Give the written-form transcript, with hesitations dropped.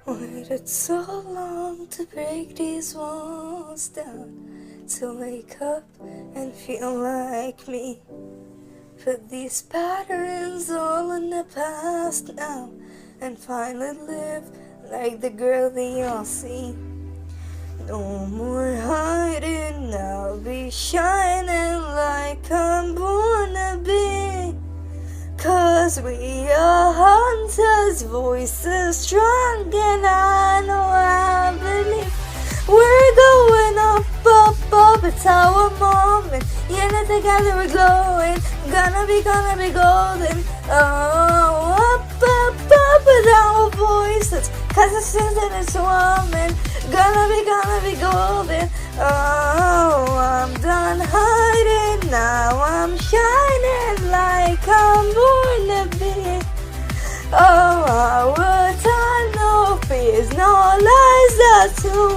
Waited so long to break these walls down, to wake up and feel like me. Put these patterns all in the past now, and finally live like the girl they all see. No more hiding, I'll be shining like I'm born to be. 'Cause we are hunters, voices strong, and I know I believe we're going up, up, up. It's our moment, yeah, together we're glowing. Gonna be golden. Oh, up, up, up with our voices, 'cause it's in it's woman. Gonna be golden. Oh, I'm done hiding, now I'm shining like I'm born to be. Oh, our time, no fears, no lies, that's who